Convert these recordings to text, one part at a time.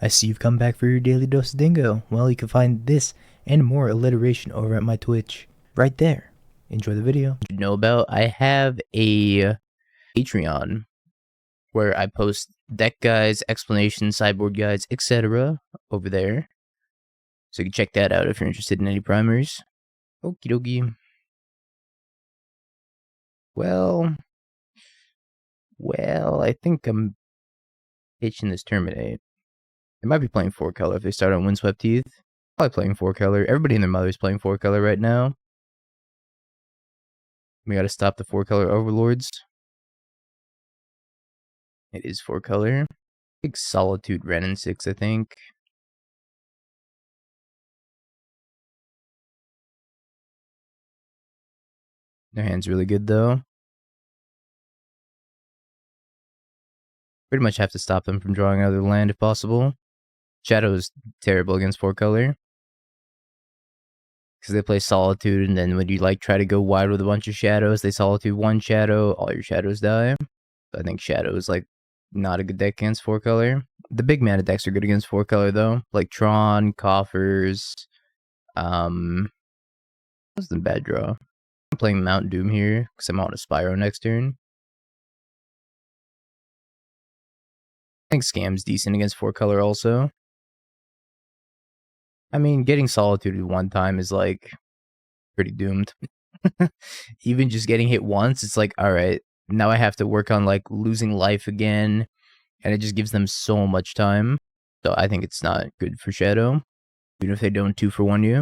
I see you've come back for your daily dose of dingo. Well, you can find this and more alliteration over at my Twitch. Right there. Enjoy the video. You know about, I have a Patreon where I post deck guides, explanations, sideboard guides, etc. over there. So you can check that out if you're interested in any primers. Okie dokie. Well, I think I'm pitching this Terminate. They might be playing 4-color if they start on Windswept Teeth. Probably playing 4-color. Everybody and their mother's playing 4-color right now. We gotta stop the 4-color overlords. It is 4-color. Big Solitude Ren and 6, I think. Their hand's really good though. Pretty much have to stop them from drawing another land if possible. Shadow is terrible against 4-color. Because they play Solitude, and then when you try to go wide with a bunch of shadows, they Solitude one shadow, all your shadows die. So I think Shadow is not a good deck against 4-color. The big mana decks are good against 4-color though, like Tron, Coffers. What's the bad draw? I'm playing Mount Doom here because I'm on a Spyro next turn. I think Scam's decent against 4-color also. I mean, getting Solitude one time is pretty doomed. Even just getting hit once, it's alright, now I have to work on losing life again, and it just gives them so much time. So I think it's not good for Shadow, even if they don't 2-for-1 you.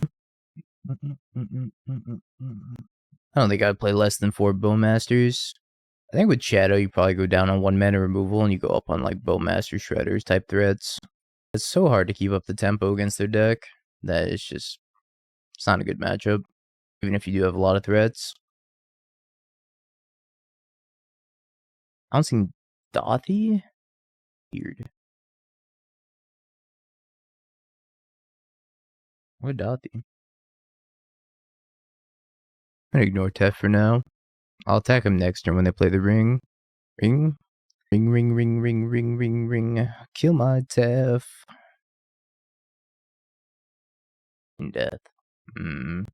I don't think I'd play less than 4 Bowmasters. I think with Shadow, you probably go down on 1 mana removal and you go up on Bowmaster Shredders type threats. It's so hard to keep up the tempo against their deck that it's not a good matchup, even if you do have a lot of threats. I don't see Dauthi? Weird. What Dauthi? I'm gonna ignore Tef for now. I'll attack him next turn when they play the ring. Ring? Ring, ring, ring, ring, ring, ring, ring. Kill my Tef. Feign Death. Do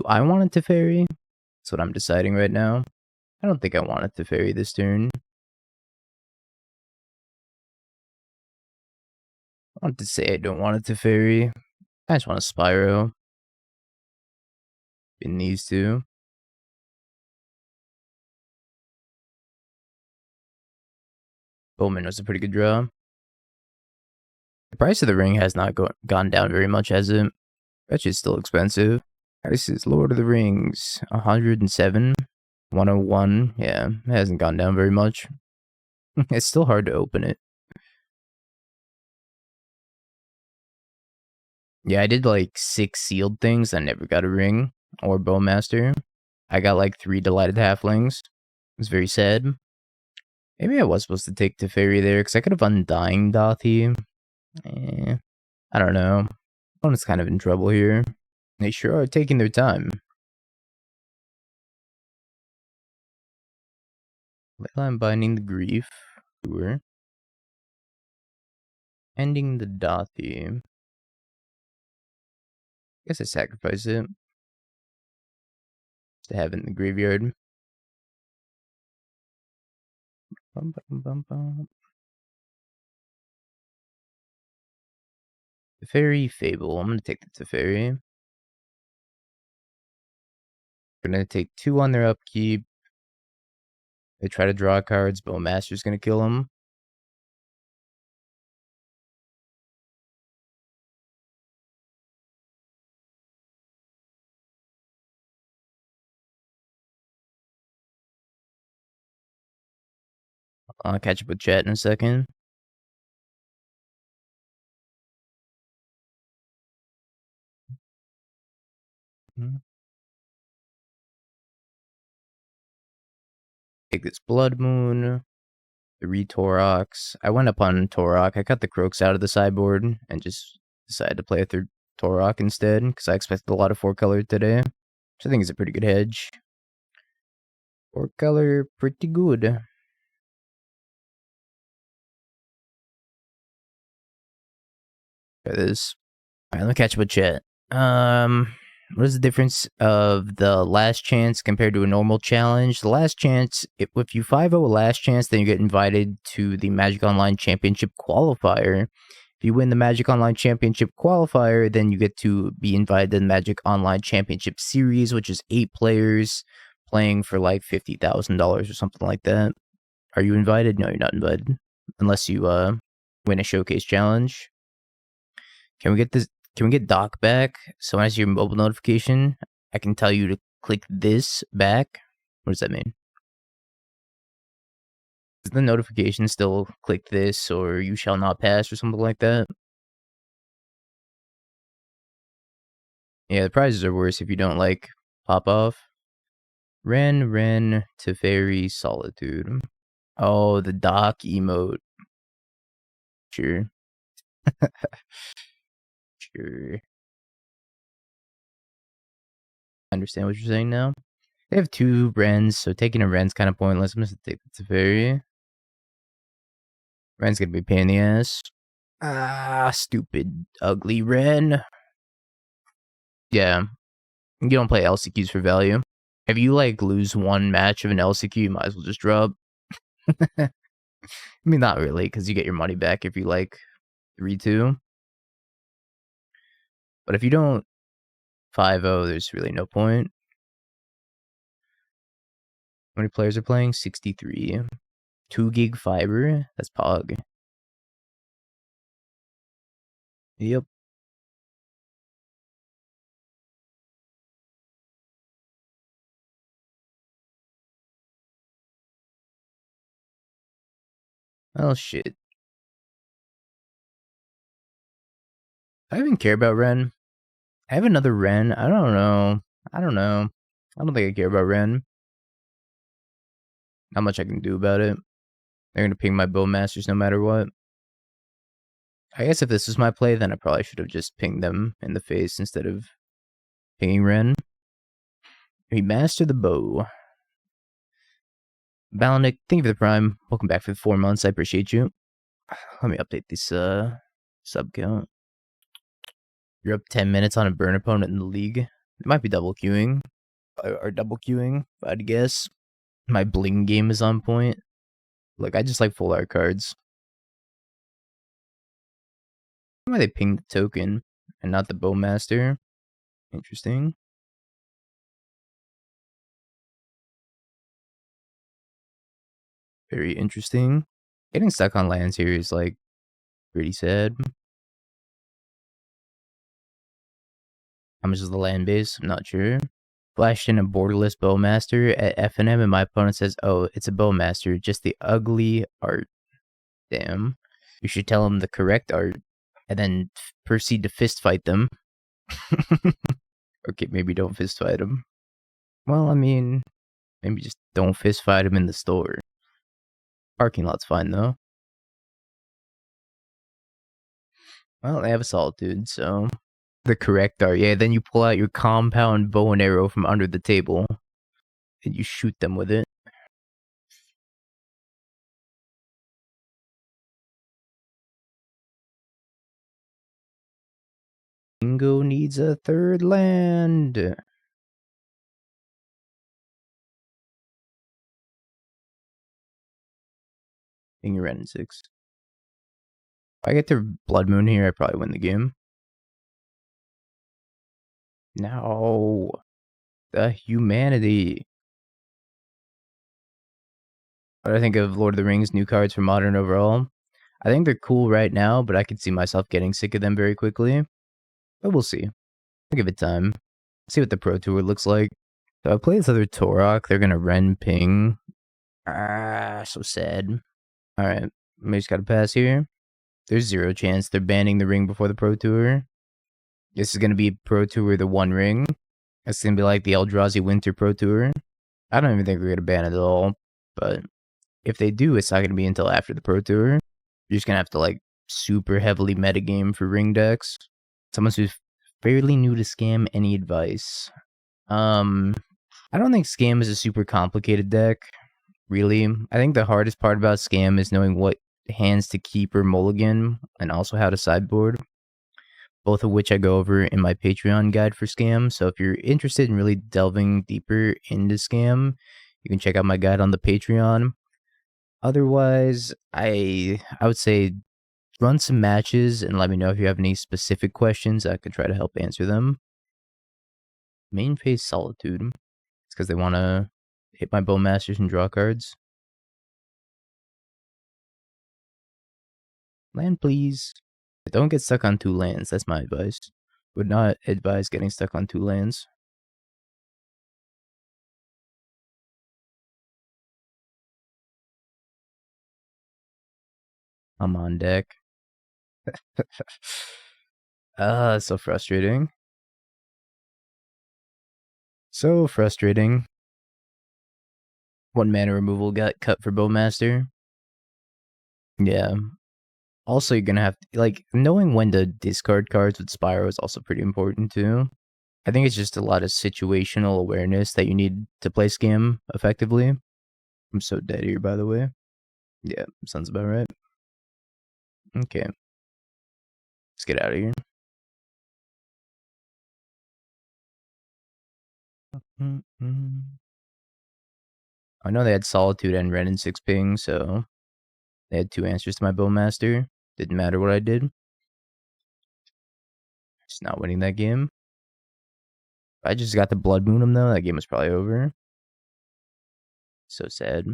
I want it to Teferi? That's what I'm deciding right now. I don't think I want it to Teferi this turn. I want to say I don't want it to Teferi. I just want a Spyro. In these two. Bowman was a pretty good draw. The price of the ring has not gone down very much, has it? That shit's still expensive. This is Lord of the Rings. 107. 101. Yeah, it hasn't gone down very much. It's still hard to open it. Yeah, I did 6 sealed things. I never got a ring or Bowmaster. I got 3 Delighted Halflings. It was very sad. Maybe I was supposed to take Teferi there because I could have Undying Dauthi. I don't know. Opponent's kind of in trouble here. They sure are taking their time. Leyline Binding the Grief. Sure. Ending the Dauthi. Guess I sacrifice it. To have it in the graveyard. Bum, bum, bum, bum. Teferi, Fable. I'm gonna take the Teferi. Gonna take 2 on their upkeep. They try to draw cards. Bowmaster's gonna kill them. I'll catch up with chat in a second. Take this Blood Moon. 3 Tourachs. I went up on Tourach. I cut the Kroxa out of the sideboard and just decided to play a 3rd Tourach instead because I expected a lot of 4-color today, which I think is a pretty good hedge. 4-color, pretty good. Try this. Alright, let me catch up with chat. What is the difference of the last chance compared to a normal challenge? The last chance, if you 5-0 a last chance, then you get invited to the Magic Online Championship Qualifier. If you win the Magic Online Championship Qualifier, then you get to be invited to the Magic Online Championship Series, which is 8 players playing for like $50,000 or something like that. Are you invited? No, you're not invited. Unless you win a showcase challenge. Can we get this? Can we get Doc back? So when I see your mobile notification, I can tell you to click this back. What does that mean? Is the notification still click this or you shall not pass or something like that? Yeah, the prizes are worse if you don't like pop off. Ren to Fairy Solitude. Oh, the Doc emote. Sure. Sure. I understand what you're saying now. They have 2 Rens, so taking a Ren's kind of pointless. I'm just gonna take the Teferi. Ren's gonna be a pain in the ass. Ah, stupid, ugly Ren. Yeah, you don't play LCQs for value. If you like lose 1 match of an LCQ, you might as well just drop. I mean, not really, because you get your money back if you like 3-2. But if you don't 5-0, there's really no point. How many players are playing? 63. 2 gig fiber? That's pog. Yep. Oh, shit. I even care about Ren. I have another Ren. I don't know. I don't think I care about Ren. Not much I can do about it. They're gonna ping my Bowmasters no matter what. I guess if this was my play, then I probably should have just pinged them in the face instead of pinging Ren. We master the bow. Balanic, thank you for the prime. Welcome back for the 4 months. I appreciate you. Let me update this sub count. You're up 10 minutes on a burn opponent in the league. It might be double queuing. Or double queuing, I'd guess. My bling game is on point. Look, I just like full art cards. Why they pinged the token and not the Bowmaster? Interesting. Very interesting. Getting stuck on lands here is like pretty sad. How much is the land base? I'm not sure. Flashed in a borderless Bowmaster at FNM and my opponent says, oh, it's a Bowmaster, just the ugly art. Damn. You should tell him the correct art and then proceed to fist fight them. Okay, maybe don't fist fight them. Well, I mean, maybe just don't fist fight them in the store. Parking lot's fine though. Well, they have a Solitude, so the correct art. Yeah, then you pull out your compound bow and arrow from under the table and you shoot them with it. Bingo needs a 3rd land. Being red in 6. If I get their Blood Moon here, I probably win the game. No. The humanity. What do I think of Lord of the Rings new cards for Modern overall? I think they're cool right now, but I could see myself getting sick of them very quickly. But we'll see. I'll give it time. See what the Pro Tour looks like. So I play this other Tourach. They're gonna Ren ping. Ah, so sad. Alright, we just gotta pass here. There's 0 chance they're banning the ring before the Pro Tour. This is gonna be Pro Tour the 1 ring. It's gonna be like the Eldrazi Winter Pro Tour. I don't even think they're gonna ban it at all. But if they do, it's not gonna be until after the Pro Tour. You're just gonna have to like super heavily metagame for ring decks. Someone who's fairly new to Scam, any advice? I don't think Scam is a super complicated deck, really. I think the hardest part about Scam is knowing what hands to keep or mulligan, and also how to sideboard. both of which I go over in my Patreon guide for Scam. So if you're interested in really delving deeper into Scam, you can check out my guide on the Patreon. Otherwise, I would say run some matches and let me know if you have any specific questions. I could try to help answer them. Main phase Solitude. It's because they want to hit my Bowmasters and draw cards. Land, please. Don't get stuck on 2 lands. That's my advice. Would not advise getting stuck on 2 lands. I'm on deck. So frustrating. So frustrating. 1 mana removal got cut for Bowmaster. Yeah. Also, you're gonna have to, like, knowing when to discard cards with Spyro is also pretty important too. I think it's just a lot of situational awareness that you need to play Scam effectively. I'm so dead here, by the way. Yeah, sounds about right. Okay. Let's get out of here. I know they had Solitude and Ren and 6 ping, so they had 2 answers to my Bowmaster. Didn't matter what I did. Just not winning that game. If I just got to Blood Moon him though, that game was probably over. So sad.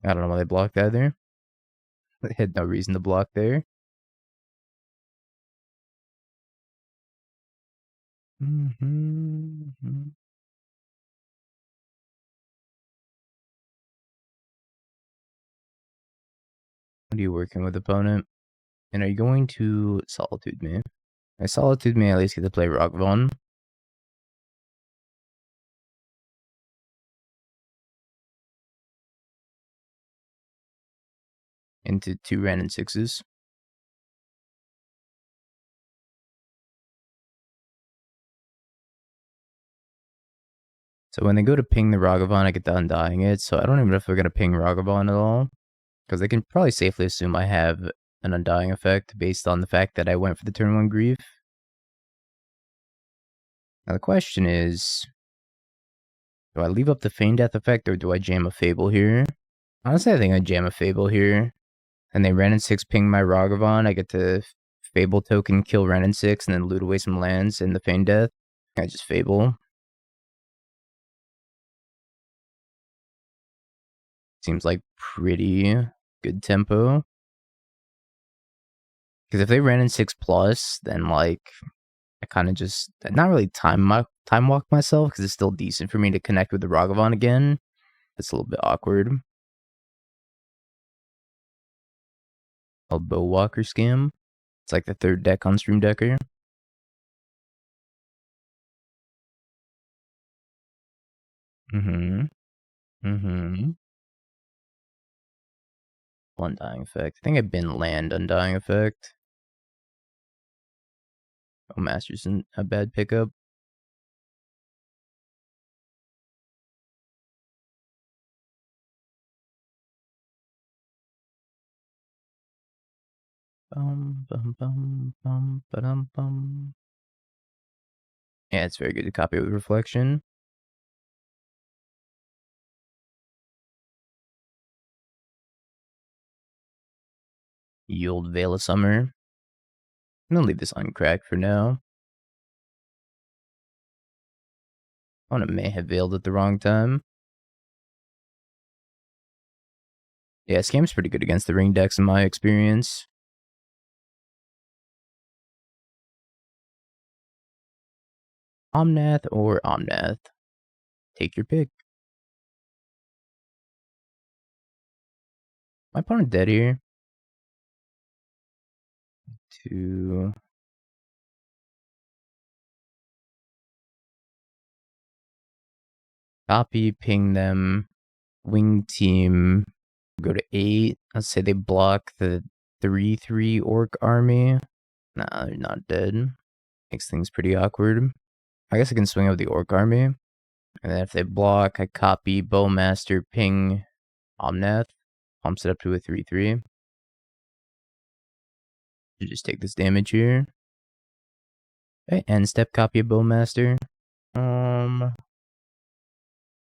I don't know why they blocked either. They had no reason to block there. What are you working with, opponent? And are you going to Solitude me? I Solitude me, I at least get to play Ragavan. Into 2 Ren and 6s. So when they go to ping the Ragavan, I get to Undying it. So I don't even know if they're going to ping Ragavan at all. Because they can probably safely assume I have an Undying effect based on the fact that I went for the turn 1 Grief. Now the question is, do I leave up the Feign Death effect or do I jam a Fable here? Honestly, I think I jam a Fable here. And they Ren and 6 ping my Ragavan. I get to Fable token, kill Ren and 6, and then loot away some lands in the Feign Death. I just Fable. Seems like pretty good tempo. Because if they ran in 6+, then like I kind of just not really time walk myself because it's still decent for me to connect with the Ragavan again. It's a little bit awkward. A Bowwalker Scam. It's like the 3rd deck on Stream Decker. Undying effect. I think I've been land Undying effect. Bowmaster's isn't a bad pickup. Yeah, it's very good to copy with Reflection. Yield Veil of Summer. I'm gonna leave this uncracked for now. I may have veiled at the wrong time. Yeah, Scam's pretty good against the ring decks in my experience. Omnath or Omnath. Take your pick. My opponent dead here. To copy, ping them, wing team, go to 8. Let's say they block the 3/3 orc army. Nah, they're not dead. Makes things pretty awkward. I guess I can swing out the orc army. And then if they block, I copy Bowmaster, ping Omnath, pumps it up to a 3/3. You just take this damage here. Okay, end step copy of Bowmaster. I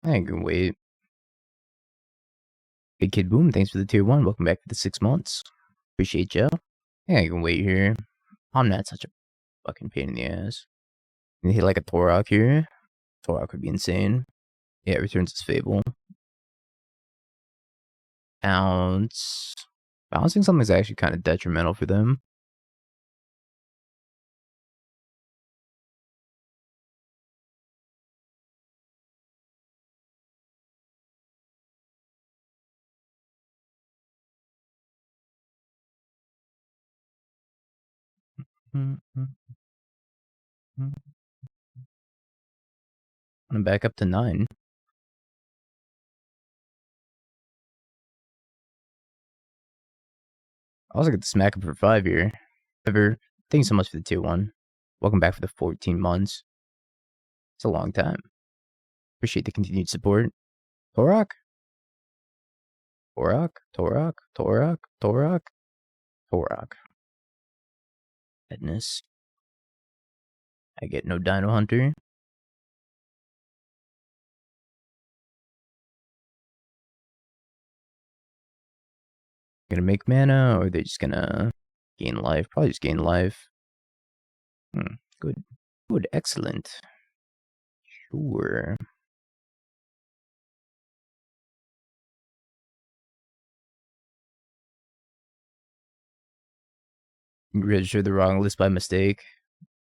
can wait. Big Kid Boom, thanks for the tier 1. Welcome back for the 6 months. Appreciate you. Yeah, I can wait here. I'm not such a fucking pain in the ass. And hit like a Tourach here. Tourach would be insane. Yeah, it returns its Fable. Bounce. Bouncing something is actually kind of detrimental for them. I'm back up to 9. I also get to smack him for 5 here. Ever, thank you so much for the tier 1. Welcome back for the 14 months. It's a long time. Appreciate the continued support. Tourach? Tourach? Tourach? Tourach? Tourach? Tourach. Goodness. I get no Dino Hunter. Gonna make mana, or they're just gonna gain life? Probably just gain life. Good. Good, excellent. Sure. Registered the wrong list by mistake.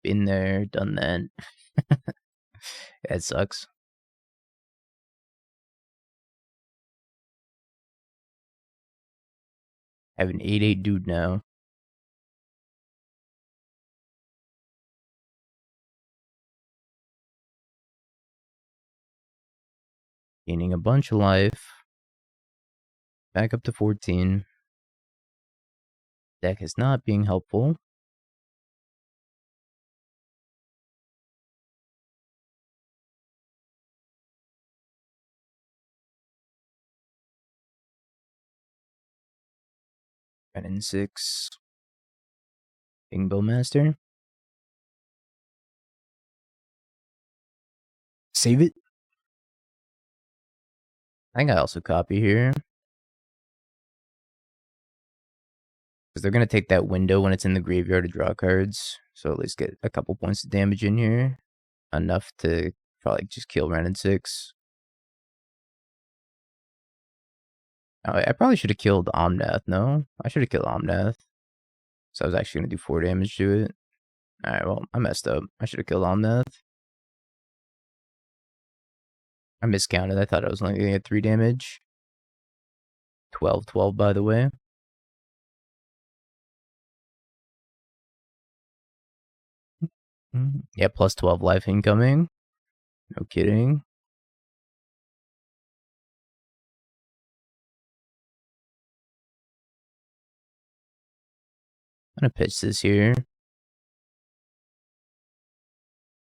Been there, done that. That sucks. I have an 8/8 dude now. Gaining a bunch of life. Back up to 14. Deck is not being helpful. Got in 6. Bing Bowmaster. Save it. I think I also copy here. Because they're going to take that window when it's in the graveyard to draw cards. So at least get a couple points of damage in here. Enough to probably just kill Ren in 6. I probably should have killed Omnath, no? I should have killed Omnath. So I was actually going to do 4 damage to it. Alright, well, I messed up. I should have killed Omnath. I miscounted. I thought I was only going to get 3 damage. 12/12, by the way. Yeah, plus 12 life incoming. No kidding. I'm going to pitch this here.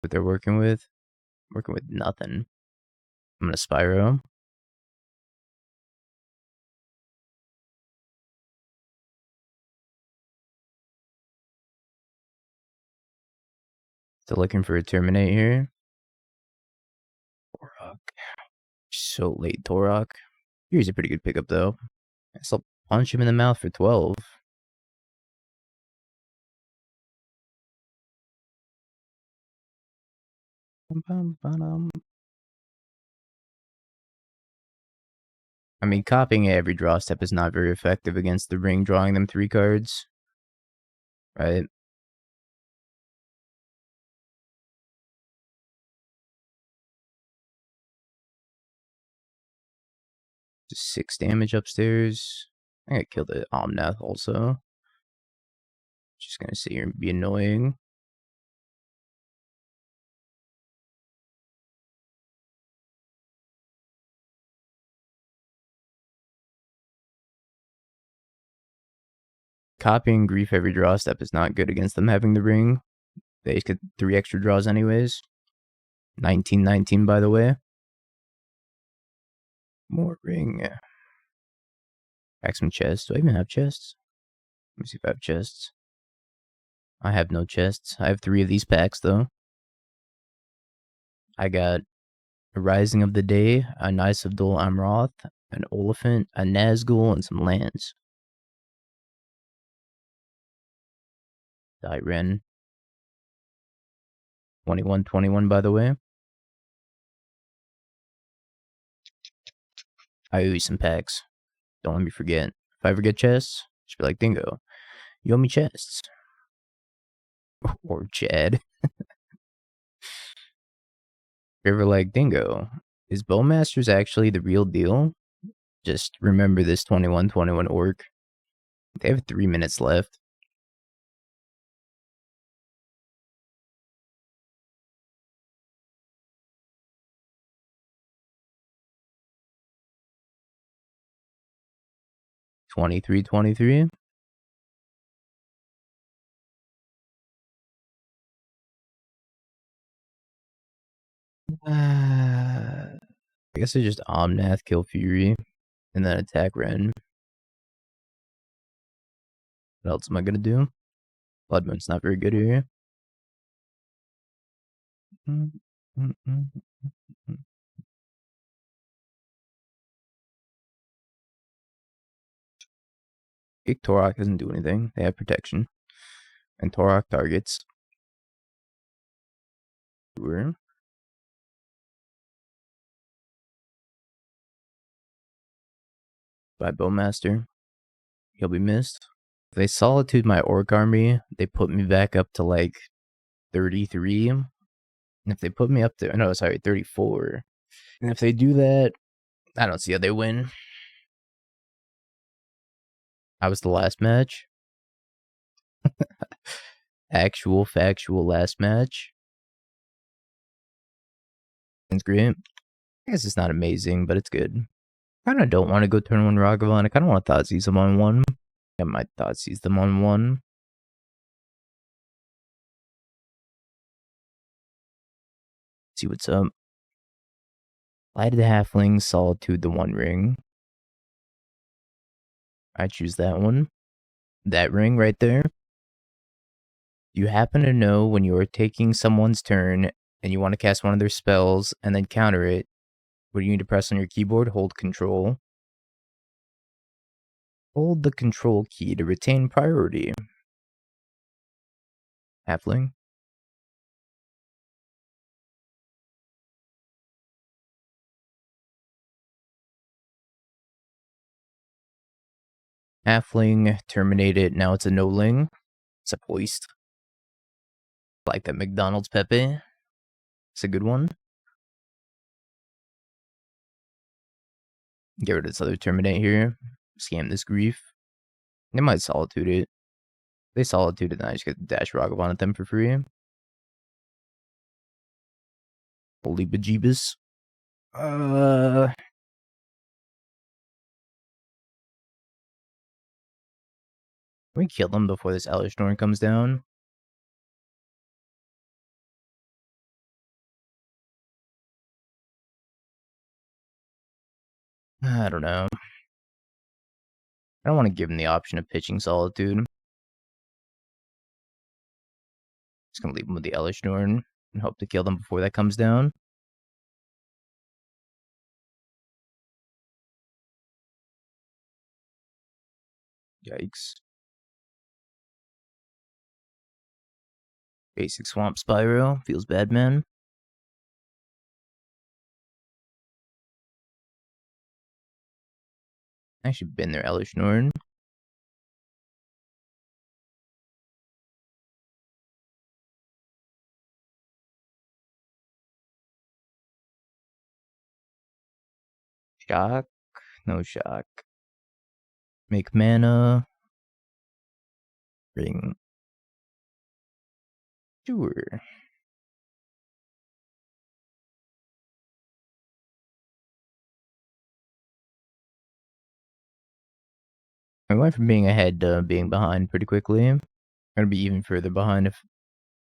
What they're working with. Working with nothing. I'm going to Spyro. Still looking for a Terminate here. Tourach. So late, Tourach. Here's a pretty good pickup, though. I still punch him in the mouth for 12. I mean, copying every draw step is not very effective against the ring, drawing them 3 cards. Right? Just 6 damage upstairs. I think I killed the Omnath also. Just gonna sit here and be annoying. Copying Grief every draw step is not good against them having the ring. They get 3 extra draws anyways. 19/19, by the way. More ring. Back some chests. Do I even have chests? Let me see if I have chests. I have no chests. I have 3 of these packs, though. I got a Rising of the Day, a Nice of Dol Amroth, an Oliphant, a Nazgul, and some lands. Ren. 2121, by the way. I owe you some packs. Don't let me forget. If I ever get chests, just be like, Dingo, you owe me chests. Or Chad. You're ever like, Dingo, is Bowmasters actually the real deal? Just remember this 2121 orc. They have 3 minutes left. $23.23. I guess I just Omnath, kill Fury, and then attack Ren. What else am I gonna do? Blood Moon's not very good here. Tourach doesn't do anything. They have protection. And Tourach targets. By Bowmaster. He'll be missed. If they solitude my orc army, they put me back up to like 33. And if they put me up to, no, sorry, 34. And if they do that, I don't see how they win. I was the last match. Actual, factual last match. It's great. I guess it's not amazing, but it's good. I kind of don't want to go turn 1 Ragavan. I kind of want to Thoughtseize them on 1. I might Thoughtseize them on 1. See what's up. Light of the Halfling, Solitude the One Ring. I choose that one. That ring right there. You happen to know when you are taking someone's turn and you want to cast one of their spells and then counter it, what do you need to press on your keyboard? Hold Control. Hold the Control key to retain priority. Halfling. Halfling, terminate it. Now it's a no-ling. It's a Poist. Like that McDonald's Pepe. It's a good one. Get rid of this other terminate here. Scam this grief. They might solitude it. They solitude it, and I just get dash Ragavan at them for free. Holy bejeebus. We kill them before this Elish Norn comes down. I don't know. I don't want to give him the option of pitching Solitude. Just gonna leave him with the Elish Norn and hope to kill them before that comes down. Yikes. Basic Swamp Spyro. Feels bad, man. Actually been there, Elish Norn. Shock? No shock. Make mana. Ring. Sure. I went from being ahead to being behind pretty quickly. I'm gonna be even further behind if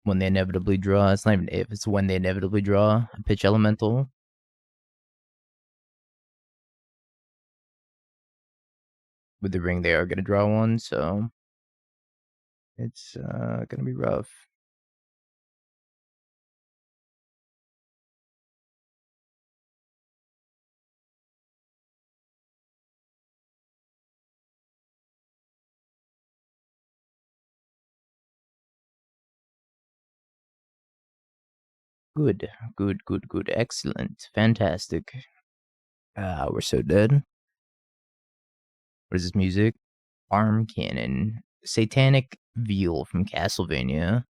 when they inevitably draw. It's not even if, it's when they inevitably draw a pitch elemental. With the ring, they are gonna draw one, so It's gonna be rough. Good, good, good, good, excellent, fantastic. We're so dead. What is this music? Arm Cannon. Satanic Veal from Castlevania.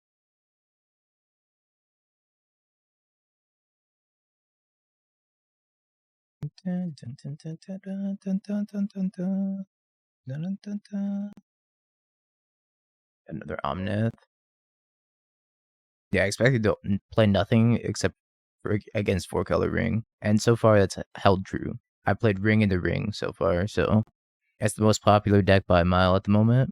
Another Omnath. Yeah, I expected to play nothing except against 4-color Ring. And so far, that's held true. I played Ring in the Ring so far, so that's the most popular deck by a mile at the moment.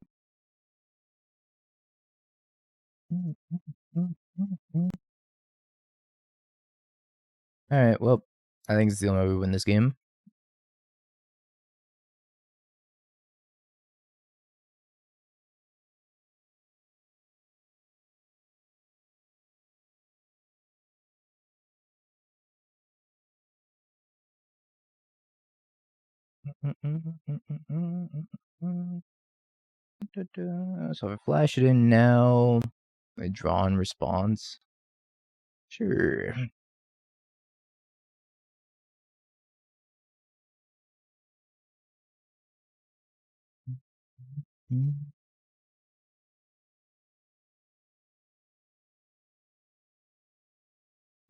Alright, well, I think it's the only way we win this game. So if I flash it in now, I draw in response. Sure.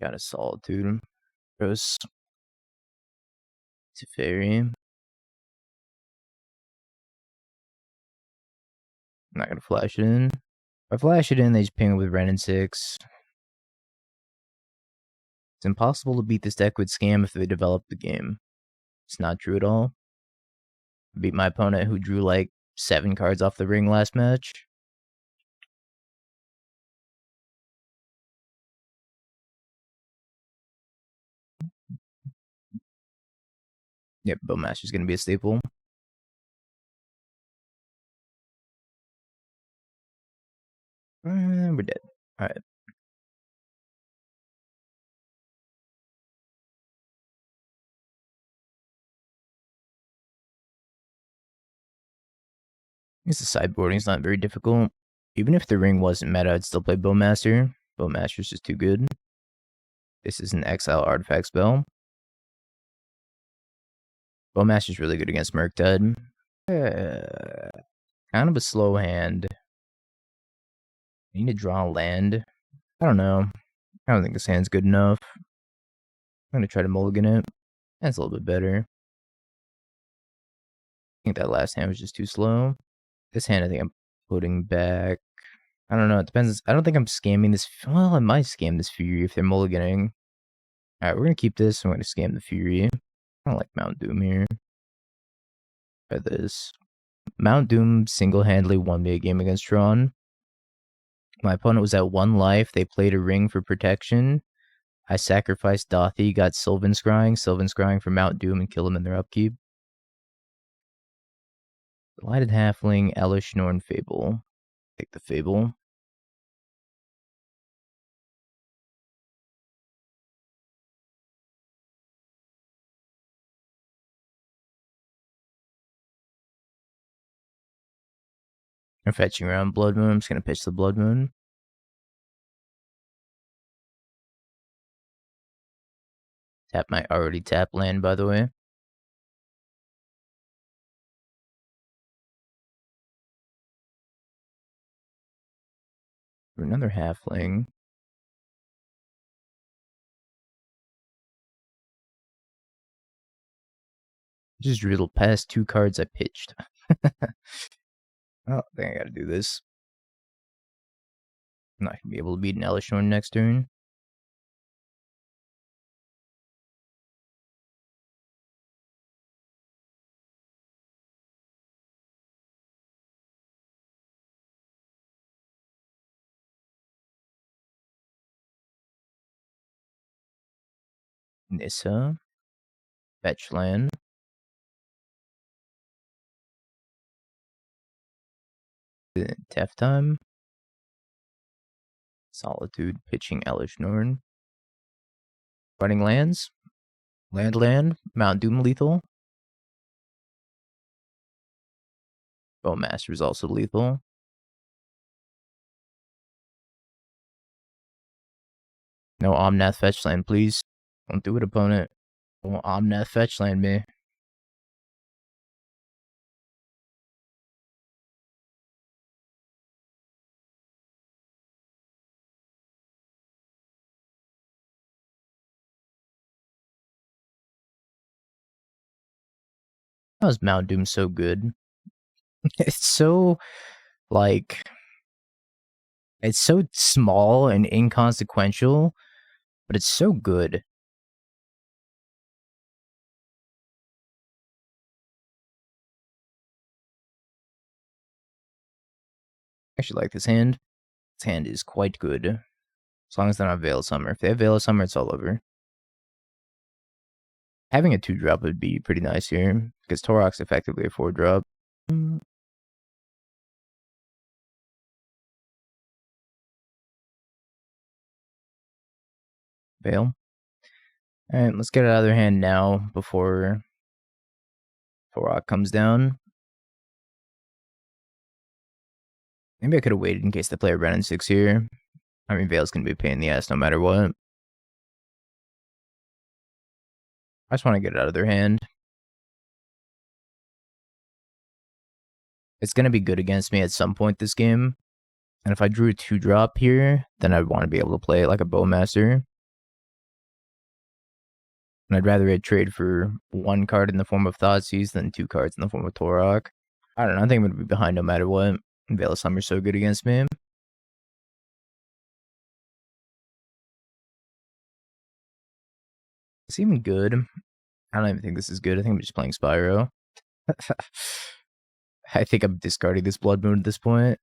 Got a Solitude. Gross. Teferi. I'm not gonna flash it in. If I flash it in, they just ping it with Ren and 6. It's impossible to beat this deck with Scam if they develop the game. It's not true at all. I beat my opponent who drew like 7 cards off the ring last match. Yep, Bowmaster's gonna be a staple. And we're dead. Alright. I guess the sideboarding is not very difficult. Even if the ring wasn't meta, I'd still play Bowmaster. Bowmaster's just too good. This is an exile artifact spell. Bowmaster's really good against Murktide. Kind of a slow hand. I need to draw a land. I don't know. I don't think this hand's good enough. I'm gonna try to mulligan it. That's a little bit better. I think that last hand was just too slow. This hand, I think I'm putting back. I don't know. It depends. I don't think I'm scamming this. Well, I might scam this Fury if they're mulliganing. Alright, we're gonna keep this. I'm gonna scam the Fury. I don't like Mount Doom here. Try this. Mount Doom single-handedly won me a game against Tron. My opponent was at 1 life. They played a ring for protection. I sacrificed Dauthi, got Sylvan Scrying for Mount Doom, and kill them in their upkeep. Lighted Halfling, Elish, Norn, Fable. Take the Fable. I'm fetching around Blood Moon. I'm just gonna pitch the Blood Moon. Tap my already tapped land, by the way. For another Halfling. Just riddled past 2 cards I pitched. Oh, I think I gotta do this. I'm not gonna be able to beat an Elishorn next turn. Nissa. Fetch land. Tef time. Solitude, pitching Elish Norn. Running lands. Land. Mount Doom lethal. Bowmaster is also lethal. No Omnath fetch land, please. Don't do it, opponent. Don't Omnath fetch land me. How is Mount Doom so good? It's so, like, it's so small and inconsequential, but it's so good. I actually like this hand. This hand is quite good. As long as they're not Veil of Summer. If they have Veil of Summer, it's all over. Having a 2-drop would be pretty nice here, because Tourach's effectively a 4-drop. Veil. Alright, let's get it out of their hand now before Tourach comes down. Maybe I could have waited in case they play a Renin 6 here. I mean, Veil's gonna be a pain in the ass no matter what. I just want to get it out of their hand. It's gonna be good against me at some point this game. And if I drew a 2-drop here, then I'd want to be able to play it like a Bowmaster. And I'd rather it trade for 1 card in the form of Thoughtseize than 2 cards in the form of Tourach. I don't know, I think I'm going to be behind no matter what. Veil of Summer's so good against me. It's even good. I don't even think this is good. I think I'm just playing Spyro. I think I'm discarding this Blood Moon at this point.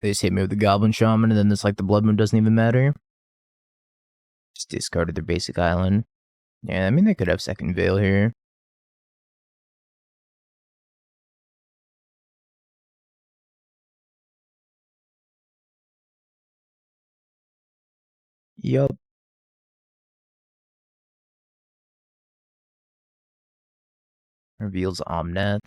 They just hit me with the Goblin Shaman, and then it's like the Blood Moon doesn't even matter. Just discarded their basic island. Yeah, I mean, they could have second Veil here. Yup. Reveals Omnath.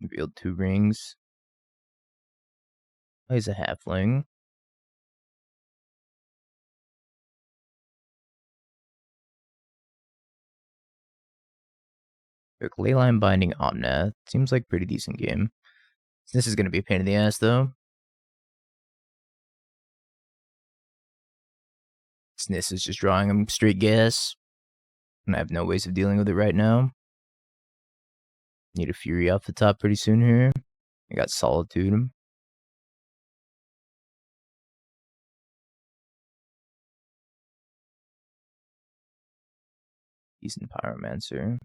Revealed 2 rings. Oh, he's a halfling. Leyline Binding Omnath. Seems like a pretty decent game. This is going to be a pain in the ass, though. Sniss is just drawing him straight gas. And I have no ways of dealing with it right now. Need a Fury off the top pretty soon here. I got Solitude. Seasoned Pyromancer.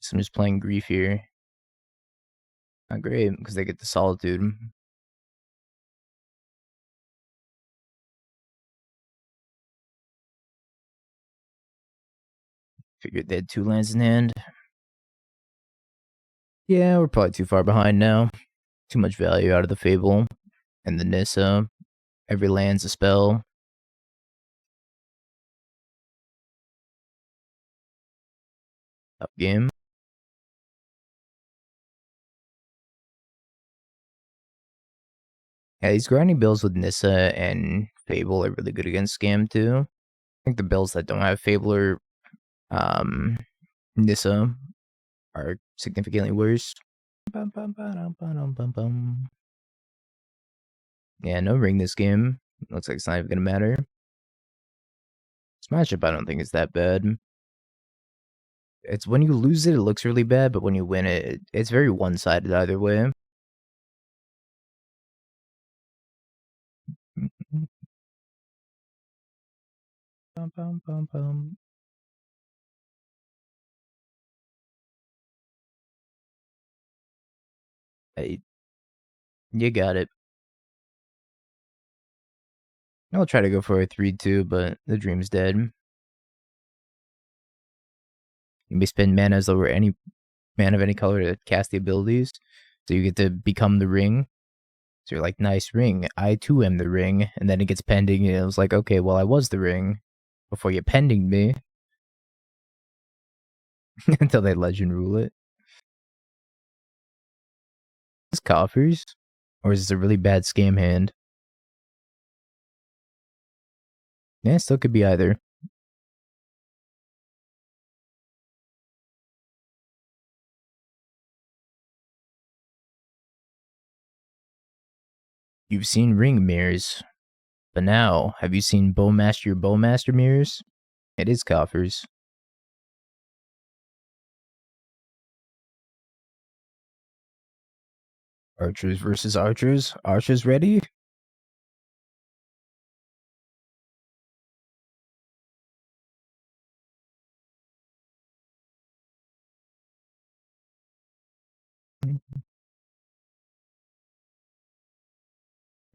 So I'm just playing Grief here. Not great, because they get the Solitude. Figured they had 2 lands in hand. Yeah, we're probably too far behind now. Too much value out of the Fable. And the Nissa. Every land's a spell. Up game. Yeah, these grinding bills with Nissa and Fable are really good against Scam too. I think the bills that don't have Fable or Nissa are significantly worse. Yeah, no ring this game. Looks like it's not even gonna matter. Smash Up I don't think is that bad. It's when you lose it, it looks really bad, but when you win it, it's very one-sided either way. Hey, you got it. I'll try to go for a 3-2, but the dream's dead. You may spend mana as though we're any mana of any color to cast the abilities. So you get to become the ring. So you're like, nice ring. I too am the ring. And then it gets pending. And it was like, okay, well, I was the ring before you pendinged me. Until they legend rule it. Is this coffers? Or is this a really bad scam hand? Yeah, it still could be either. You've seen ring mirrors. But now, have you seen Bowmaster mirrors? It is coffers. Archers versus archers. Archers ready?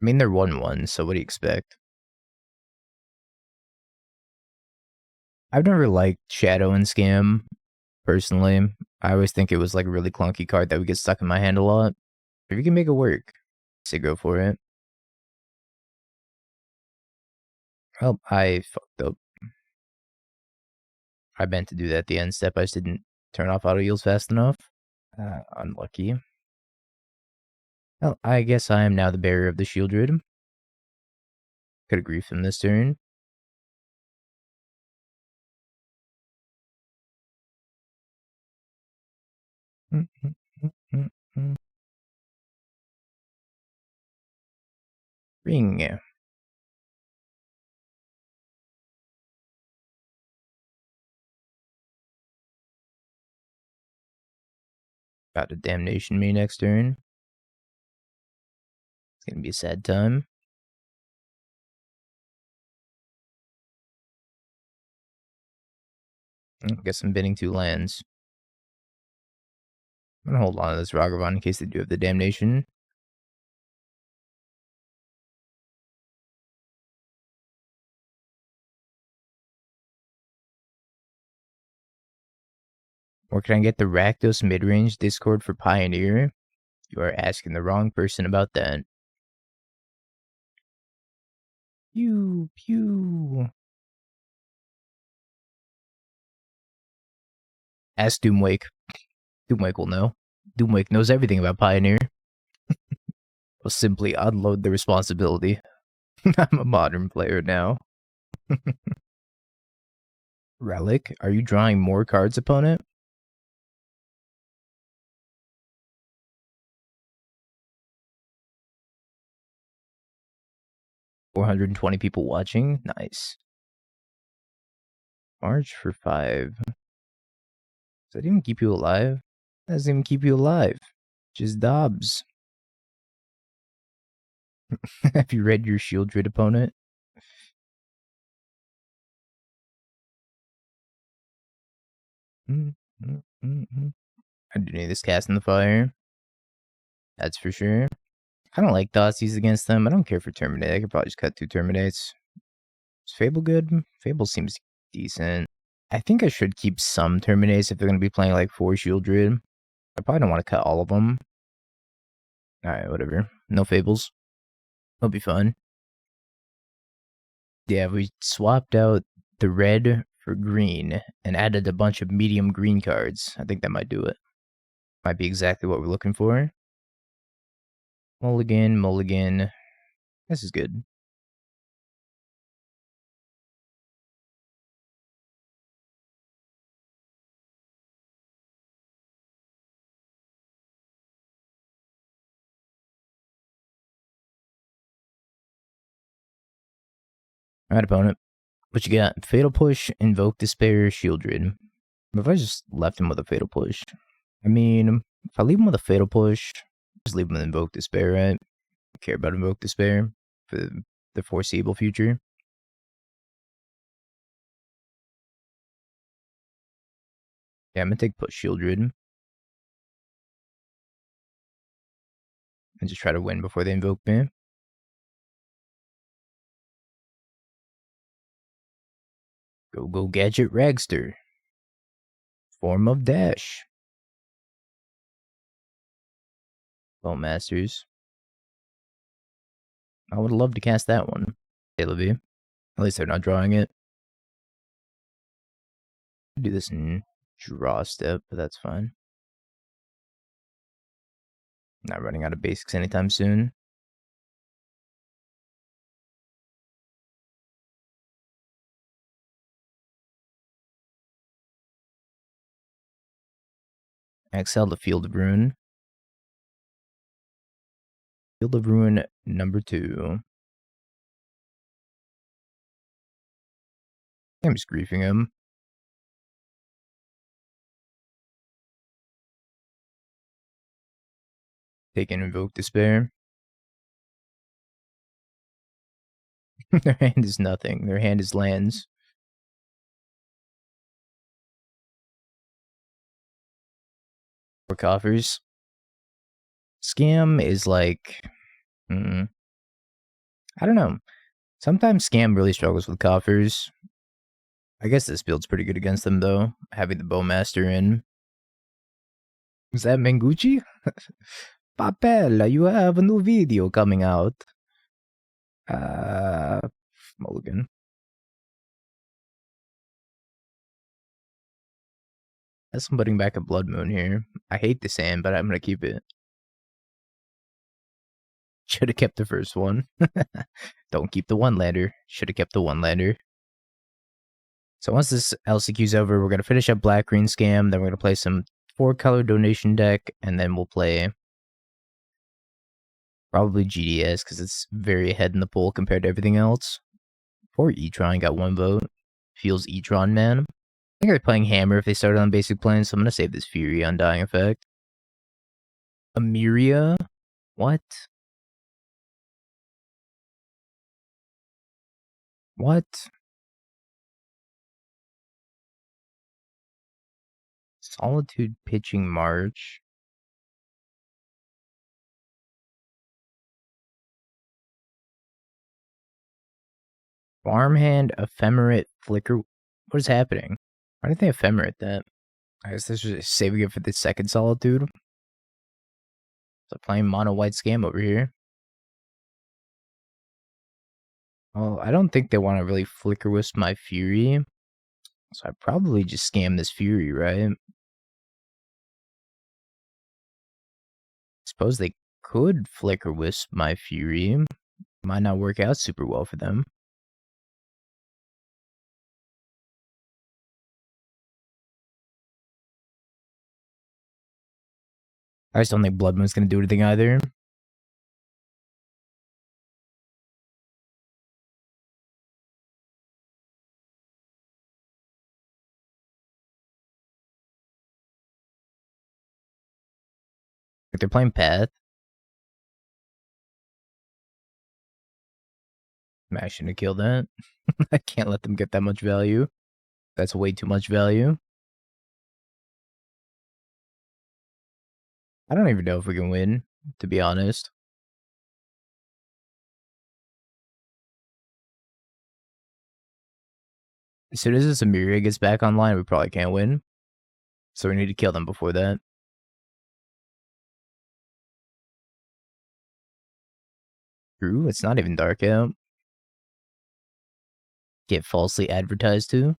I mean, they're 1-1, so what do you expect? I've never liked Shadow and Scam, personally. I always think it was like a really clunky card that would get stuck in my hand a lot. If you can make it work, say go for it. Oh, I fucked up. I meant to do that at the end step. I just didn't turn off auto heals fast enough. Unlucky. Well, I guess I am now the bearer of the shield druid. Could have griefed him this turn. Ring. About to damnation me next turn. It's gonna be a sad time. I guess I'm bidding 2 lands. I'm gonna hold on to this Ragavan in case they do have the damnation. Or can I get the Rakdos midrange Discord for Pioneer? You are asking the wrong person about that. Pew, pew. Ask Doomwake. Doomwake will know. Doomwake knows everything about Pioneer. Will simply unload the responsibility. I'm a modern player now. Relic, are you drawing more cards, opponent? $420 people watching. Nice. March for 5. Does that even keep you alive? That doesn't even keep you alive. Just Dobbs. Have you read your shield druid opponent? I do need this cast in the fire. That's for sure. I don't like Thoughtseize against them. I don't care for Terminate. I could probably just cut 2 Terminates. Is Fable good? Fable seems decent. I think I should keep some Terminates if they're going to be playing like 4 Shield Druid. I probably don't want to cut all of them. Alright, whatever. No Fables. It'll be fun. Yeah, we swapped out the red for green and added a bunch of medium green cards. I think that might do it. Might be exactly what we're looking for. Mulligan, mulligan. This is good. Alright, opponent. What you got? Fatal Push, Invoke Despair, Shield Druid. If I just left him with a Fatal Push. I mean, if I leave him with a Fatal Push, just leave him with Invoke Despair, right? I care about Invoke Despair for the foreseeable future. Yeah, I'm gonna take Push Shield Druid. And just try to win before they invoke me. Go Gadget Ragster. Form of Dash. Bowmasters. I would love to cast that one. At least they're not drawing it. Do this in draw step, but that's fine. Not running out of basics anytime soon. Exile the Field of Ruin. Field of Ruin number 2. I'm just griefing him. Take an Invoke Despair. Their hand is nothing. Their hand is lands. Or coffers. Scam is like... I don't know. Sometimes Scam really struggles with coffers. I guess this build's pretty good against them, though. Having the Bowmaster in. Is that Menguchi? Papel, you have a new video coming out. Mulligan. That's putting back a Blood Moon here. I hate the sand, but I'm gonna keep it. Should have kept the first one. Don't keep the one-lander. Should have kept the one-lander. So once this LCQ's over, we're gonna finish up Black-Green Scam, then we're gonna play some 4-color donation deck, and then we'll play probably GDS, because it's very ahead in the poll compared to everything else. Poor E-Tron got 1 vote. Feels E-Tron, man. I think they're playing Hammer if they started on basic plane, so I'm gonna save this Fury Undying effect. Amiria? What? What? Solitude Pitching March. Farmhand, Ephemerate, Flicker. What is happening? Why did they Ephemerate that? I guess this is saving it for the second Solitude. So playing mono white Scam over here. Well, I don't think they want to really Flicker Wisp my Fury. So I probably just scam this Fury, right? Suppose they could Flicker Wisp my Fury. Might not work out super well for them. I just don't think Blood Moon's gonna do anything either. If they're playing Path. I shouldn't kill that. I can't let them get that much value. That's way too much value. I don't even know if we can win, to be honest. As soon as this Amiria gets back online, we probably can't win. So we need to kill them before that. True, it's not even dark out. Get falsely advertised to.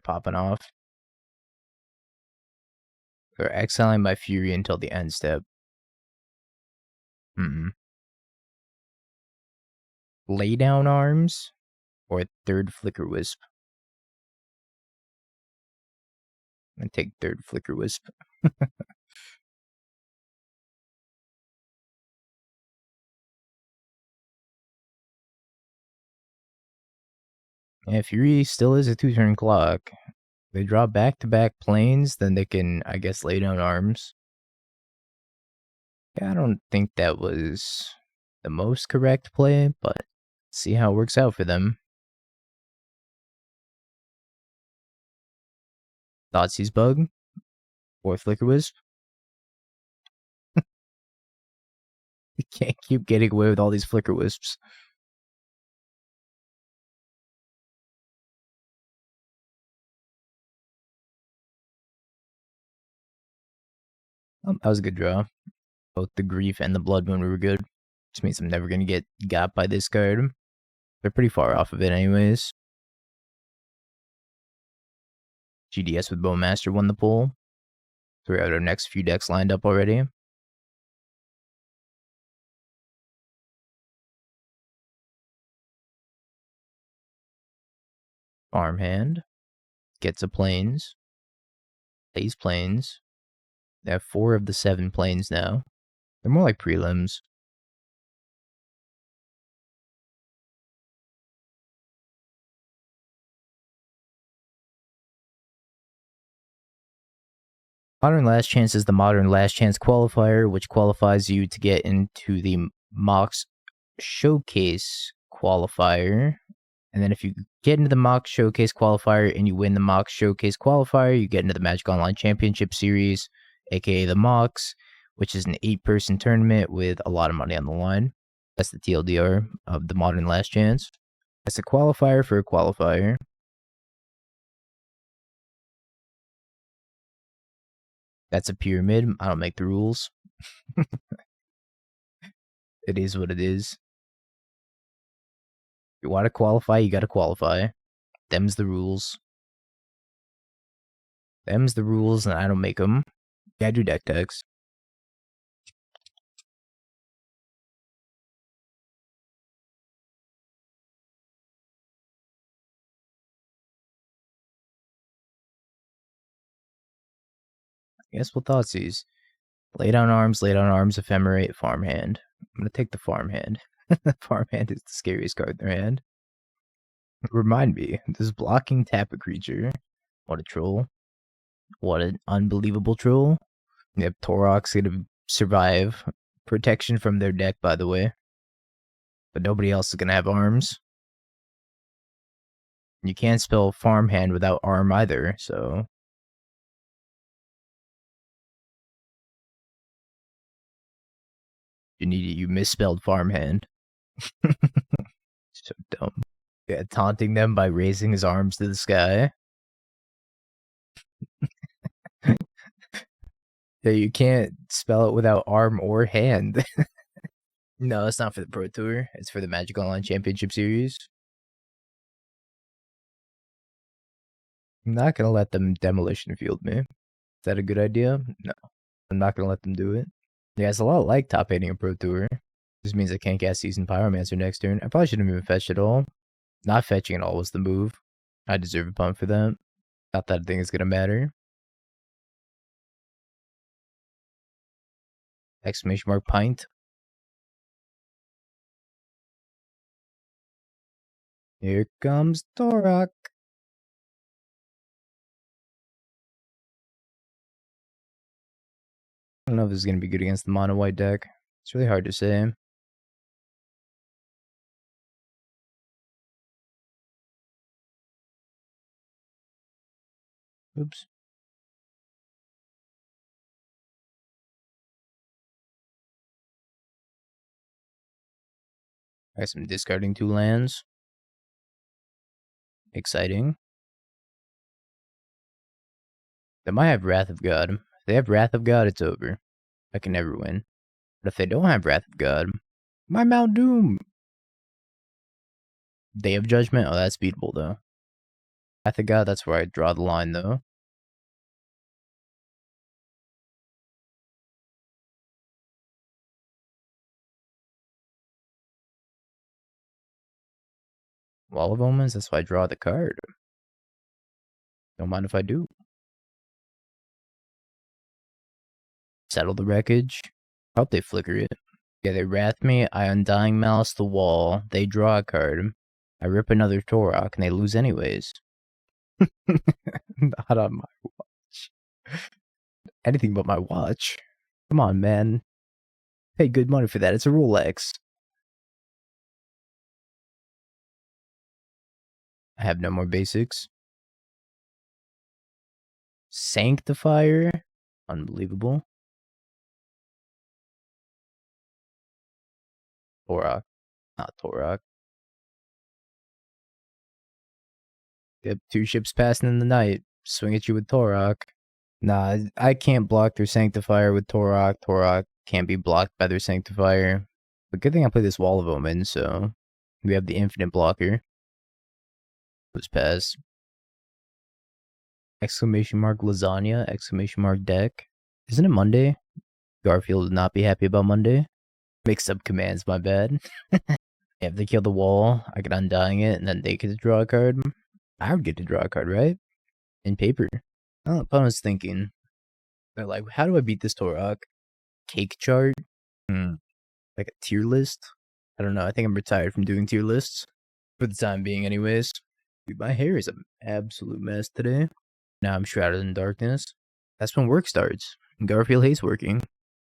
Popping off. They're exiling my Fury until the end step. Lay down arms or third Flicker Wisp. I'm gonna take third Flicker Wisp. Yeah, Fury still is a 2-turn clock. They draw back-to-back planes, then they can, I guess, lay down arms. Yeah, I don't think that was the most correct play, but see how it works out for them. Thoughtseize Bug or Flicker Wisp. You can't keep getting away with all these flicker wisps. That was a good draw. Both the Grief and the Blood Moon were good. Which means I'm never going to get got by this card. They're pretty far off of it anyways. GDS with Bowmaster won the pool. So we have our next few decks lined up already. Farmhand. Gets a Plains. Plays Plains. They have 4 of the 7 Plains now. They're more like prelims. Modern Last Chance is the Modern Last Chance qualifier, which qualifies you to get into the Mox Showcase qualifier. And then if you get into the Mox Showcase qualifier and you win the Mox Showcase qualifier, you get into the Magic Online Championship Series, aka the Mox, which is an 8-person tournament with a lot of money on the line. That's the TLDR of the Modern Last Chance. That's a qualifier for a qualifier. That's a pyramid. I don't make the rules. It is what it is. If you want to qualify, you got to qualify. Them's the rules. Them's the rules, and I don't make them. Yeah, I do deck decks. I guess we'll Thoughtseize. Lay down arms, ephemerate, farmhand. I'm gonna take the farmhand. Farmhand is the scariest card in their hand. Remind me, does blocking tap a creature? What a troll. What an unbelievable troll. Yep, Tourach's gonna survive. Protection from their deck, by the way. But nobody else is gonna have arms. You can't spell farmhand without arm either, so... You misspelled farmhand. So dumb. Yeah, taunting them by raising his arms to the sky. Yeah, you can't spell it without arm or hand. No, it's not for the Pro Tour. It's for the Magic Online Championship Series. I'm not gonna let them demolition field me. Is that a good idea? No. I'm not gonna let them do it. Yeah, it's a lot like top 8ing a Pro Tour. This means I can't cast Seasoned Pyromancer next turn. I probably shouldn't have even fetched at all. Not fetching at all was the move. I deserve a punt for that. Not that I think it's gonna matter. Exclamation mark pint. Here comes Tourach. I don't know if this is gonna be good against the mono white deck. It's really hard to say. Oops. I guess I'm discarding 2 lands. Exciting. They might have Wrath of God. If they have Wrath of God, it's over. I can never win. But if they don't have Wrath of God, my Mount Doom. Day of Judgment? Oh, that's beatable, though. Wrath of God, that's where I draw the line, though. Wall of Omens, that's why I draw the card. Don't mind if I do. Settle the Wreckage. I hope they flicker it. Yeah, they Wrath me, I Undying Malice the wall, they draw a card, I rip another Tourach, and they lose anyways. Not on my watch. Anything but my watch. Come on, man. Pay good money for that. It's a Rolex. I have no more basics. Sanctifier. Unbelievable. Tourach. Not Tourach. Yep, 2 ships passing in the night. Swing at you with Tourach. Nah, I can't block their Sanctifier with Tourach. Tourach can't be blocked by their Sanctifier. But good thing I play this Wall of Omen, so we have the infinite blocker. Let's pass. Exclamation mark lasagna, exclamation mark deck. Isn't it Monday? Garfield would not be happy about Monday. Mixed up commands, my bad. If they kill the wall, I could Undying it, and then they get to draw a card. I would get to draw a card, right? In paper. I don't know what I was thinking. They're like, how do I beat this Tourach? Cake chart? Like a tier list? I don't know. I think I'm retired from doing tier lists. For the time being, anyways. Dude, my hair is an absolute mess today. Now I'm shrouded in darkness. That's when work starts. Garfield hates working.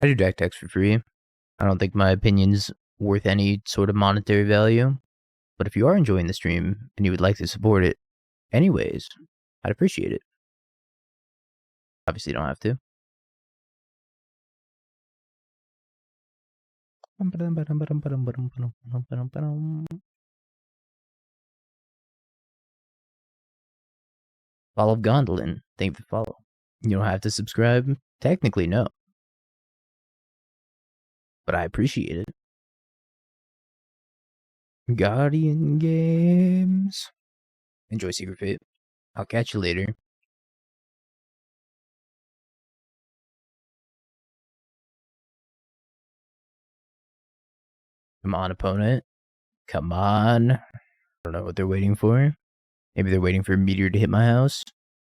I do deck techs for free. I don't think my opinion's worth any sort of monetary value. But if you are enjoying the stream and you would like to support it, anyways, I'd appreciate it. Obviously, you don't have to. Follow Gondolin. Thank you for the follow. You don't have to subscribe. Technically, no. But I appreciate it. Guardian Games. Enjoy Secret Fate. I'll catch you later. Come on, opponent. Come on. I don't know what they're waiting for. Maybe they're waiting for a meteor to hit my house.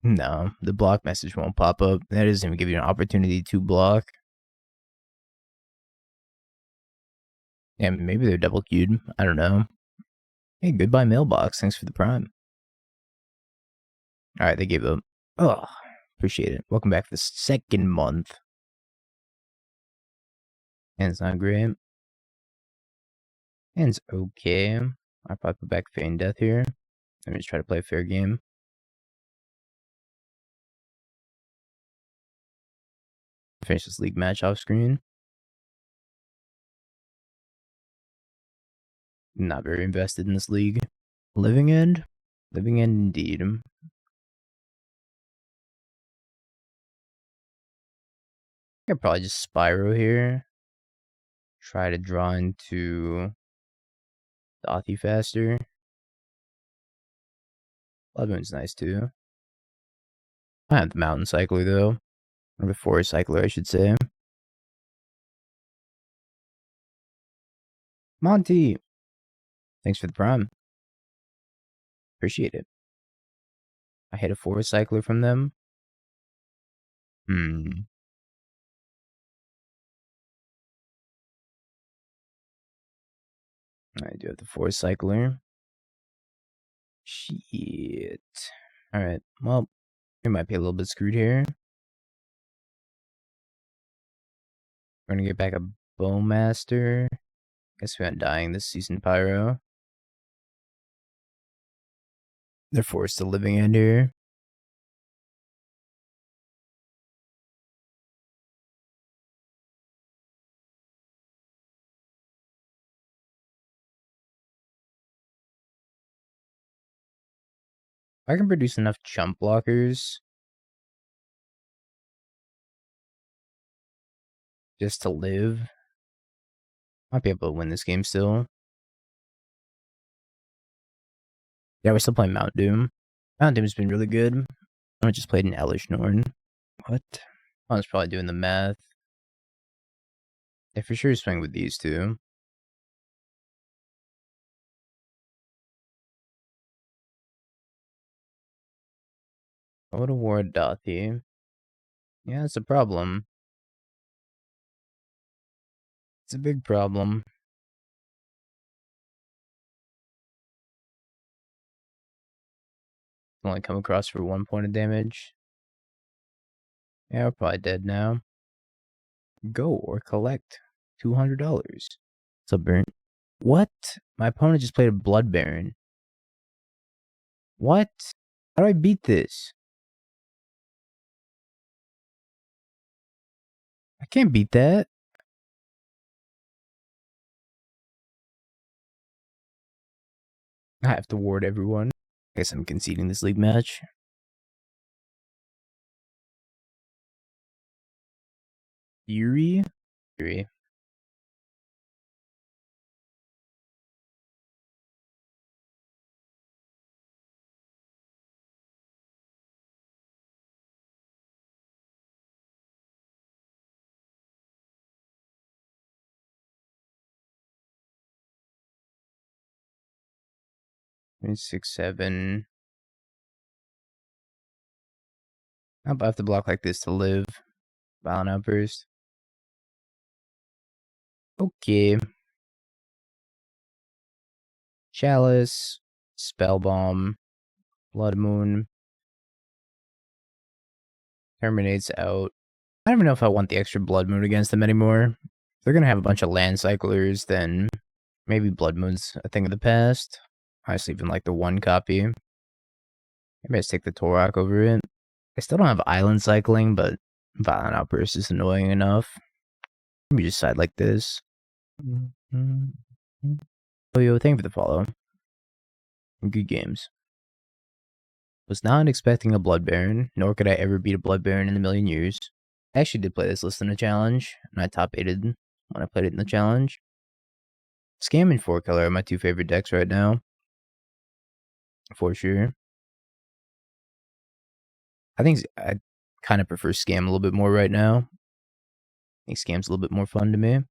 No, the block message won't pop up. That doesn't even give you an opportunity to block. Yeah, maybe they're double queued. I don't know. Hey, goodbye mailbox. Thanks for the prime. Alright, they gave up. Oh, appreciate it. Welcome back for the second month. And it's not great. And it's okay. I'll probably put back Feign Death here. Let me just try to play a fair game. Finish this league match off screen. Not very invested in this league. Living End? Living End indeed. I could probably just Spyro here. Try to draw into Dauthi faster. Blood Moon's nice too. I have the Mountain Cycler though. Or the Forest Cycler, I should say. Monty! Thanks for the prime. Appreciate it. I hit a Forest Cycler from them. I do have the Forest Cycler. Shit. Alright, well, we might be a little bit screwed here. We're gonna get back a Bowmaster. Guess we're Undying this Seasoned Pyro. They're forced to Living End here. I can produce enough chump blockers just to live. Might be able to win this game still. Yeah, we're still playing Mount Doom. Mount Doom's been really good. I just played an Elish Norn. What? I was probably doing the math. Yeah, for sure swing with these two. I would award Dauthi. Yeah, it's a problem. It's a big problem. Only come across for 1 point of damage. Yeah, we're probably dead now. Go or collect $200. What's up, Burnt? What? My opponent just played a Blood Baron. What? How do I beat this? I can't beat that. I have to ward everyone. I guess I'm conceding this league match. Fury? Fury. Maybe 6, 7. I have to block like this to live. Violent Outburst. Okay. Chalice. Spellbomb. Blood Moon. Terminate's out. I don't even know if I want the extra Blood Moon against them anymore. If they're gonna have a bunch of land cyclers, then maybe Blood Moon's a thing of the past. I just even like the 1 copy. Maybe I just take the Tourach over it. I still don't have island cycling, but Violent Outburst is annoying enough. Let me just side like this. Oh, yo, thank you for the follow. Good games. Was not expecting a Blood Baron, nor could I ever beat a Blood Baron in a million years. I actually did play this list in a challenge, and I top 8'd when I played it in the challenge. Scam and 4 color are my 2 favorite decks right now. For sure. I kind of prefer Scam a little bit more right now. I think Scam's a little bit more fun to me.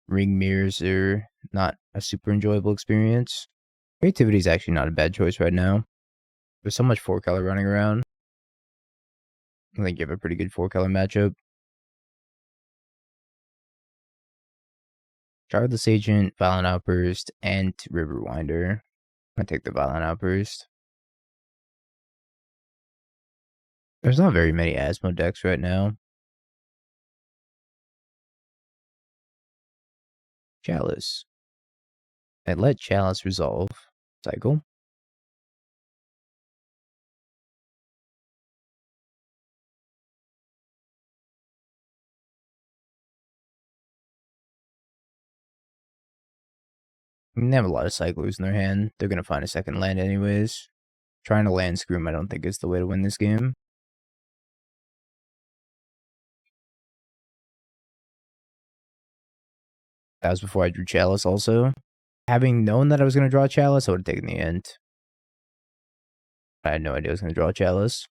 Ring mirrors are not a super enjoyable experience. Creativity is actually not a bad choice right now. There's so much 4 color running around. I think you have a pretty good 4 color matchup. Charlotte's Agent, Violent Outburst, and Riverwinder. I take the Violent Outburst. There's not very many Asmo decks right now. Chalice. I let Chalice resolve. Cycle. They have a lot of cyclers in their hand. They're going to find a second land anyways. Trying to land Scroom I don't think is the way to win this game. That was before I drew Chalice also. Having known that I was going to draw Chalice, I would have taken the Ent. I had no idea I was going to draw Chalice.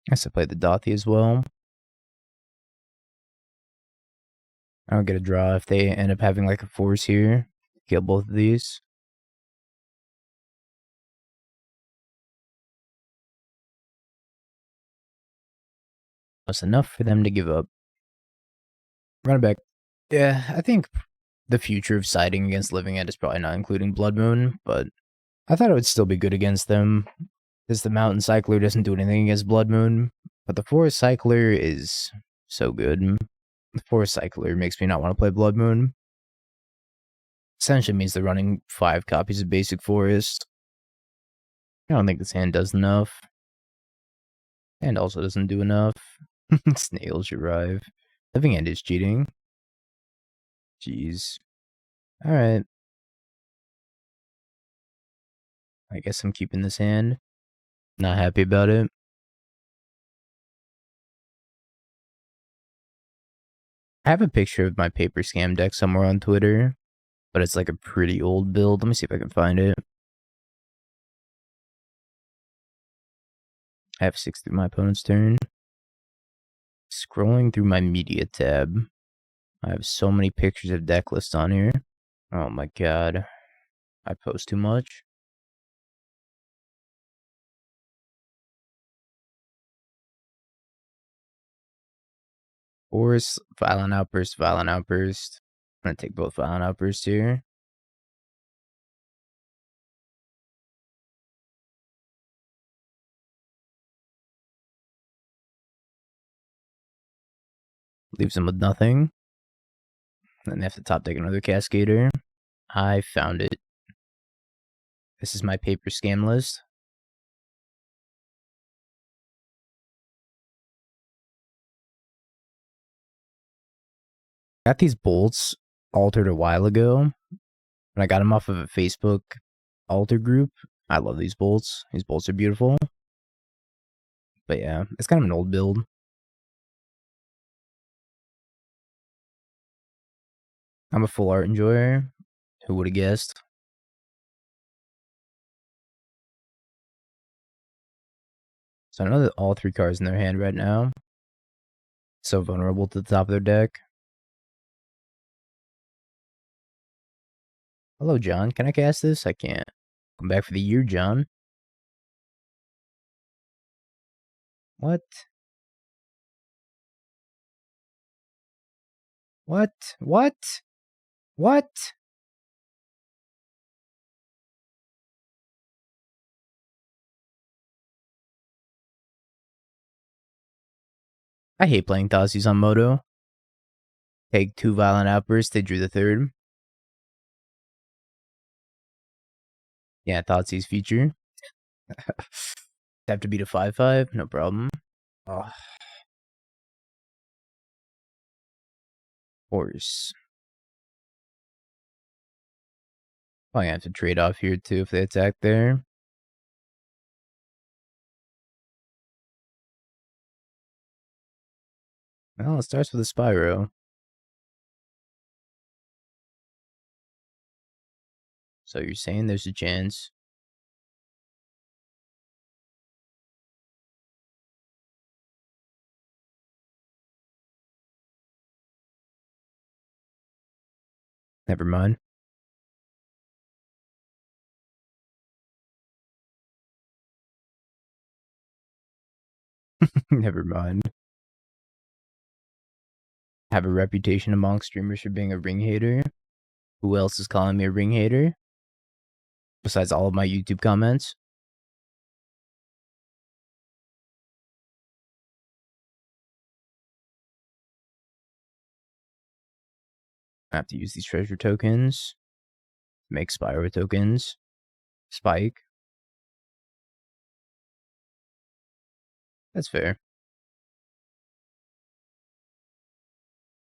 I guess I played the Dauthi as well. I don't get a draw if they end up having like a force here. Kill both of these. That's enough for them to give up. Run it back. Yeah, I think the future of siding against Living End is probably not including Blood Moon, but I thought it would still be good against them. Because the Mountain Cycler doesn't do anything against Blood Moon, but the Forest Cycler is so good. The Forest Cycler makes me not want to play Blood Moon. Essentially means they're running 5 copies of Basic Forest. I don't think this hand does enough. And also doesn't do enough. Snails arrive. Living End is cheating. Jeez. Alright. I guess I'm keeping this hand. Not happy about it. I have a picture of my paper scam deck somewhere on Twitter, but it's like a pretty old build. Let me see if I can find it. I have 6 through my opponent's turn. Scrolling through my media tab. I have so many pictures of Decklist on here. Oh my god. I post too much. Force, Violent Outburst, Violent Outburst. I'm gonna take both Violent Outbursts here. Leaves them with nothing. Then they have to top deck another Cascader. I found it. This is my paper scam list. Got these bolts altered a while ago, and I got them off of a Facebook altar group. I love these bolts. These bolts are beautiful. But yeah, it's kind of an old build. I'm a full art enjoyer. Who would have guessed? So I know that all 3 cards in their hand right now. So vulnerable to the top of their deck. Hello, John. Can I cast this? I can't. Come back for the year, John. What? What? What? What? I hate playing Thoughtseize on Moto. Take 2 violent outbursts, they drew the 3rd. Yeah, Thoughtseize feature. Have to beat a 5/5, no problem. Oh. Horse. Probably have to trade off here too if they attack there. Well, it starts with a Spyro. So you're saying there's a chance. Never mind. Never mind. Have a reputation among streamers for being a ring hater. Who else is calling me a ring hater? Besides all of my YouTube comments. I have to use these treasure tokens. Make Spyro tokens. Spike. That's fair.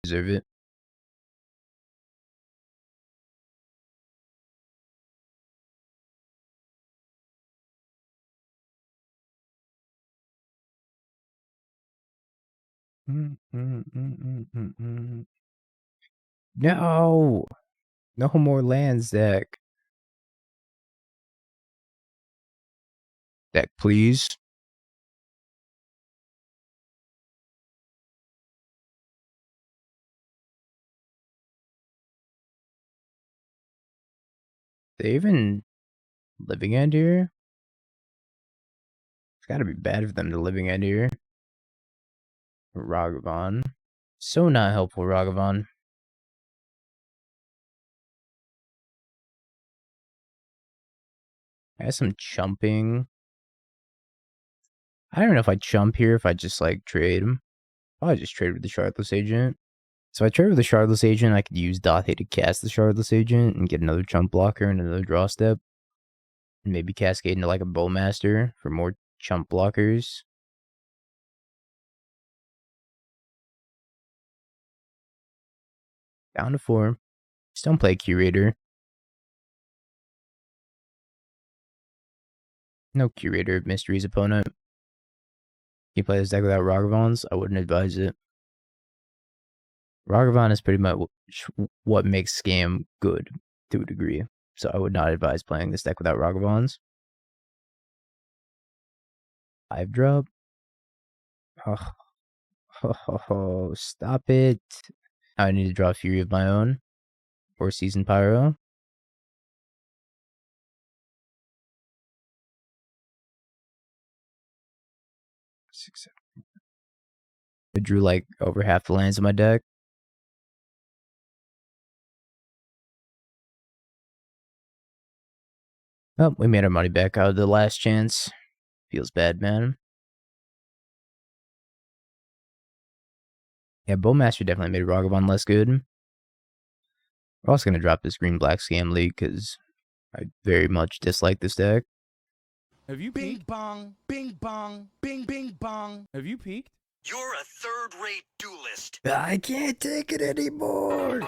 Deserve it. No! No more lands, deck. Deck, please. They even living end here? It's gotta be bad for them to living end here. Ragavan. So not helpful, Ragavan. I have some chumping. I don't know if I chump here, if I just like trade. Probably just trade with the Shardless Agent. So if I trade with the Shardless Agent, I could use Dauthi to cast the Shardless Agent and get another chump blocker and another draw step. And maybe cascade into like a Bowmaster for more chump blockers. Down to 4. Just don't play Curator. No Curator of Mysteries opponent. You play this deck without Ragavans, I wouldn't advise it. Ragavan is pretty much what makes Scam good to a degree. So I would not advise playing this deck without Ragavans. 5 drop. Oh, stop it. I need to draw Fury of my own. Or Seasoned Pyro. I drew like over half the lands in my deck. Oh, we made our money back out of the last chance. Feels bad, man. Yeah, Bowmaster definitely made Ragavan less good. We're also going to drop this Green-Black Scam League because I very much dislike this deck. Have you peaked? Bing bong, bing bong, bing bing bong. Have you peaked? You're a third-rate duelist. I can't take it anymore.